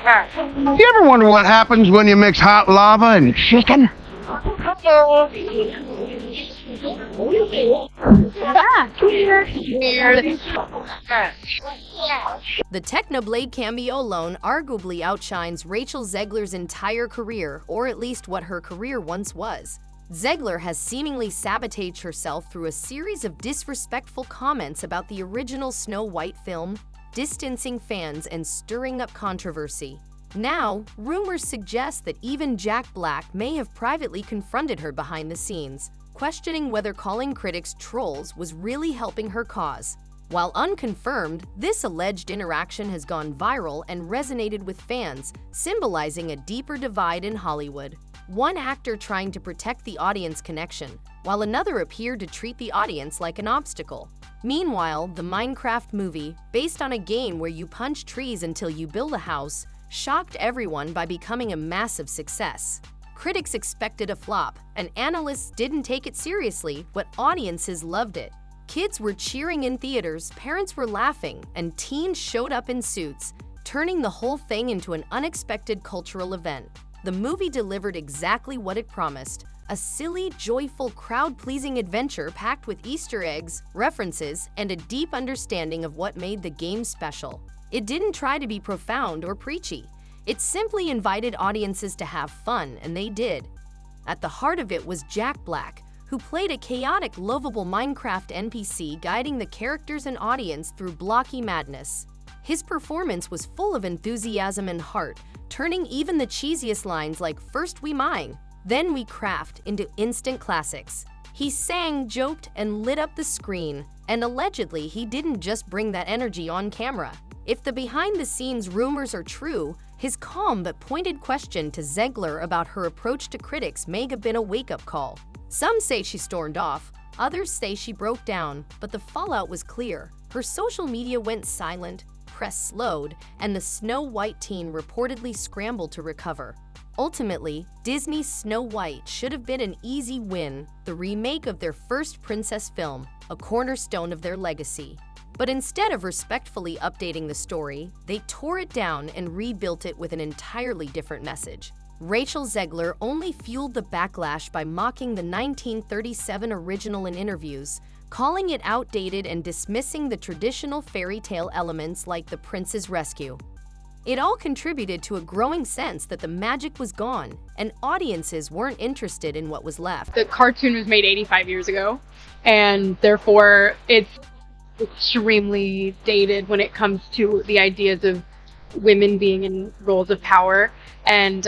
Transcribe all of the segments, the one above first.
You ever wonder what happens when you mix hot lava and chicken? The Technoblade cameo alone arguably outshines Rachel Zegler's entire career, or at least what her career once was. Zegler has seemingly sabotaged herself through a series of disrespectful comments about the original Snow White film, distancing fans and stirring up controversy. Now, rumors suggest that even Jack Black may have privately confronted her behind the scenes, questioning whether calling critics trolls was really helping her cause. While unconfirmed, this alleged interaction has gone viral and resonated with fans, symbolizing a deeper divide in Hollywood. One actor trying to protect the audience connection, while another appeared to treat the audience like an obstacle. Meanwhile, the Minecraft movie, based on a game where you punch trees until you build a house, shocked everyone by becoming a massive success. Critics expected a flop, and analysts didn't take it seriously, but audiences loved it. Kids were cheering in theaters, parents were laughing, and teens showed up in suits, turning the whole thing into an unexpected cultural event. The movie delivered exactly what it promised: a silly, joyful, crowd-pleasing adventure packed with Easter eggs, references, and a deep understanding of what made the game special. It didn't try to be profound or preachy. It simply invited audiences to have fun, and they did. At the heart of it was Jack Black, who played a chaotic, lovable Minecraft NPC guiding the characters and audience through blocky madness. His performance was full of enthusiasm and heart, turning even the cheesiest lines like "First we mine, then we craft" into instant classics. He sang, joked, and lit up the screen, and allegedly he didn't just bring that energy on camera. If the behind-the-scenes rumors are true, his calm but pointed question to Zegler about her approach to critics may have been a wake-up call. Some say she stormed off, others say she broke down, but the fallout was clear. Her social media went silent, press slowed, and the Snow White teen reportedly scrambled to recover. Ultimately, Disney's Snow White should have been an easy win, the remake of their first princess film, a cornerstone of their legacy. But instead of respectfully updating the story, they tore it down and rebuilt it with an entirely different message. Rachel Zegler only fueled the backlash by mocking the 1937 original in interviews, calling it outdated and dismissing the traditional fairy tale elements like the prince's rescue. It all contributed to a growing sense that the magic was gone, and audiences weren't interested in what was left. The cartoon was made 85 years ago, and therefore it's extremely dated when it comes to the ideas of women being in roles of power and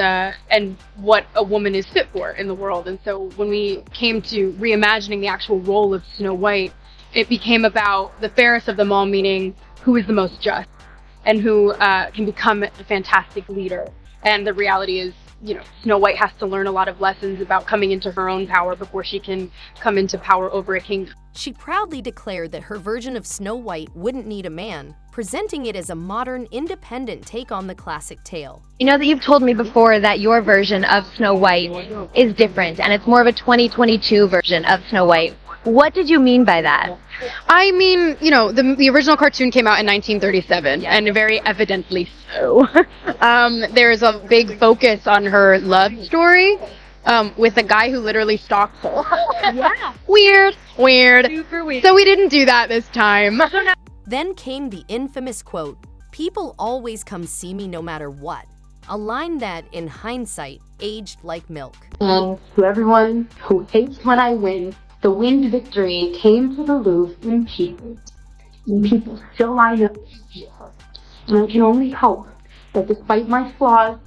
what a woman is fit for in the world. And so when we came to reimagining the actual role of Snow White, it became about the fairest of them all, meaning who is the most just and who can become a fantastic leader. And the reality is, Snow White has to learn a lot of lessons about coming into her own power before she can come into power over a kingdom. She proudly declared that her version of Snow White wouldn't need a man, presenting it as a modern, independent take on the classic tale. You know that you've told me before that your version of Snow White is different, and it's more of a 2022 version of Snow White. What did you mean by that? I mean, the original cartoon came out in 1937, and very evidently so. There's a big focus on her love story with a guy who literally stalks her. Yeah. Weird. Super weird. So we didn't do that this time. Then came the infamous quote, "People always come see me no matter what," a line that, in hindsight, aged like milk. And to everyone who hates when I win, the winged victory came to the Louvre in pieces. And people still line up to see her. And I can only hope that despite my flaws,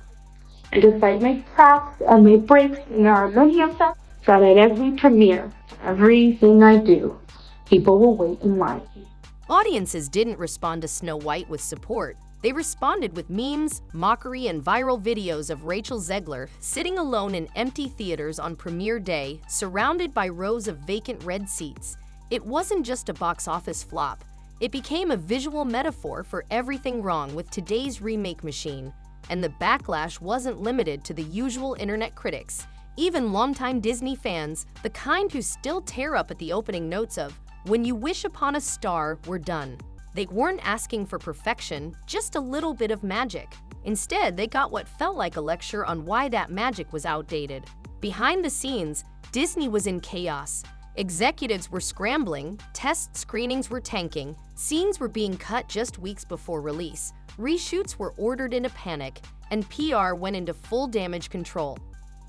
and despite my cracks and my breaks, and there are many of them, that at every premiere, everything I do, people will wait in line. Audiences didn't respond to Snow White with support. They responded with memes, mockery, and viral videos of Rachel Zegler sitting alone in empty theaters on premiere day, surrounded by rows of vacant red seats. It wasn't just a box office flop. It became a visual metaphor for everything wrong with today's remake machine. And the backlash wasn't limited to the usual internet critics. Even longtime Disney fans, the kind who still tear up at the opening notes of "When you wish upon a star, we're done." They weren't asking for perfection, just a little bit of magic. Instead, they got what felt like a lecture on why that magic was outdated. Behind the scenes, Disney was in chaos. Executives were scrambling, test screenings were tanking, scenes were being cut just weeks before release, reshoots were ordered in a panic, and PR went into full damage control.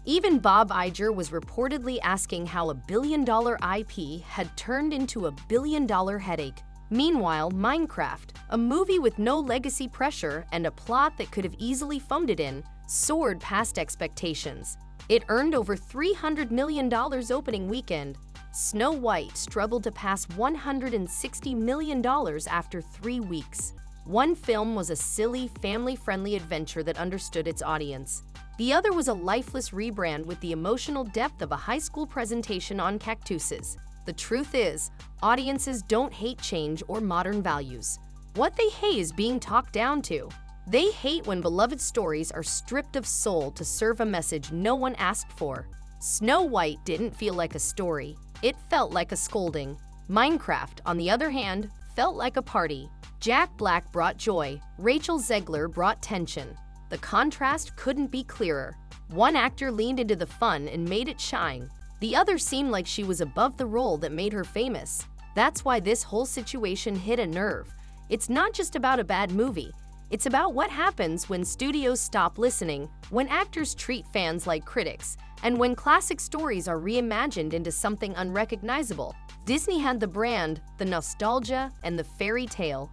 Even Bob Iger was reportedly asking how a billion-dollar IP had turned into a billion-dollar headache. Meanwhile, Minecraft, a movie with no legacy pressure and a plot that could have easily phoned it in, soared past expectations. It earned over $300 million opening weekend. Snow White struggled to pass $160 million after 3 weeks. One film was a silly, family-friendly adventure that understood its audience. The other was a lifeless rebrand with the emotional depth of a high school presentation on cactuses. The truth is, audiences don't hate change or modern values. What they hate is being talked down to. They hate when beloved stories are stripped of soul to serve a message no one asked for. Snow White didn't feel like a story. It felt like a scolding. Minecraft, on the other hand, felt like a party. Jack Black brought joy. Rachel Zegler brought tension. The contrast couldn't be clearer. One actor leaned into the fun and made it shine. The other seemed like she was above the role that made her famous. That's why this whole situation hit a nerve. It's not just about a bad movie. It's about what happens when studios stop listening, when actors treat fans like critics, and when classic stories are reimagined into something unrecognizable. Disney had the brand, the nostalgia, and the fairy tale,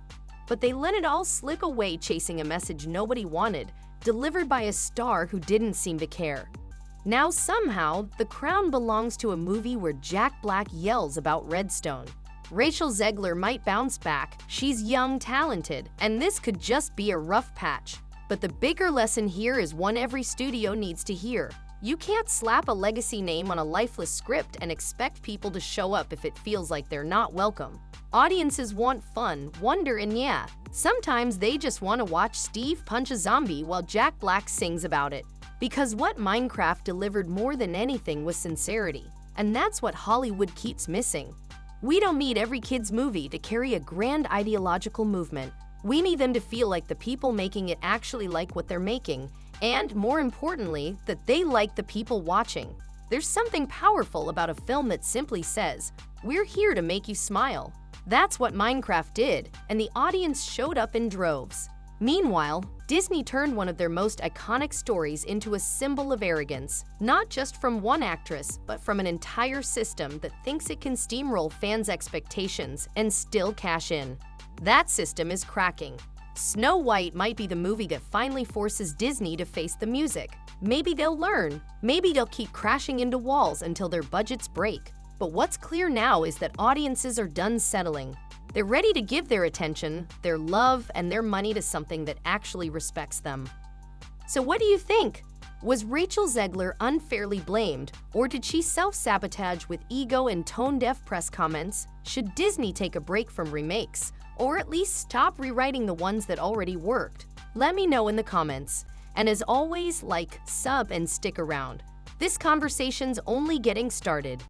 but they let it all slip away chasing a message nobody wanted, delivered by a star who didn't seem to care. Now somehow, the crown belongs to a movie where Jack Black yells about Redstone. Rachel Zegler might bounce back. She's young, talented, and this could just be a rough patch. But the bigger lesson here is one every studio needs to hear. You can't slap a legacy name on a lifeless script and expect people to show up if it feels like they're not welcome. Audiences want fun, wonder, and yeah, sometimes they just want to watch Steve punch a zombie while Jack Black sings about it. Because what Minecraft delivered more than anything was sincerity, and that's what Hollywood keeps missing. We don't need every kid's movie to carry a grand ideological movement. We need them to feel like the people making it actually like what they're making, and more importantly, that they like the people watching. There's something powerful about a film that simply says, "We're here to make you smile." That's what Minecraft did, and the audience showed up in droves. Meanwhile, Disney turned one of their most iconic stories into a symbol of arrogance, not just from one actress, but from an entire system that thinks it can steamroll fans' expectations and still cash in. That system is cracking. Snow White might be the movie that finally forces Disney to face the music. Maybe they'll learn. Maybe they'll keep crashing into walls until their budgets break. But what's clear now is that audiences are done settling. They're ready to give their attention, their love, and their money to something that actually respects them. So what do you think? Was Rachel Zegler unfairly blamed, or did she self-sabotage with ego and tone-deaf press comments? Should Disney take a break from remakes, or at least stop rewriting the ones that already worked? Let me know in the comments. And as always, like, sub, and stick around. This conversation's only getting started.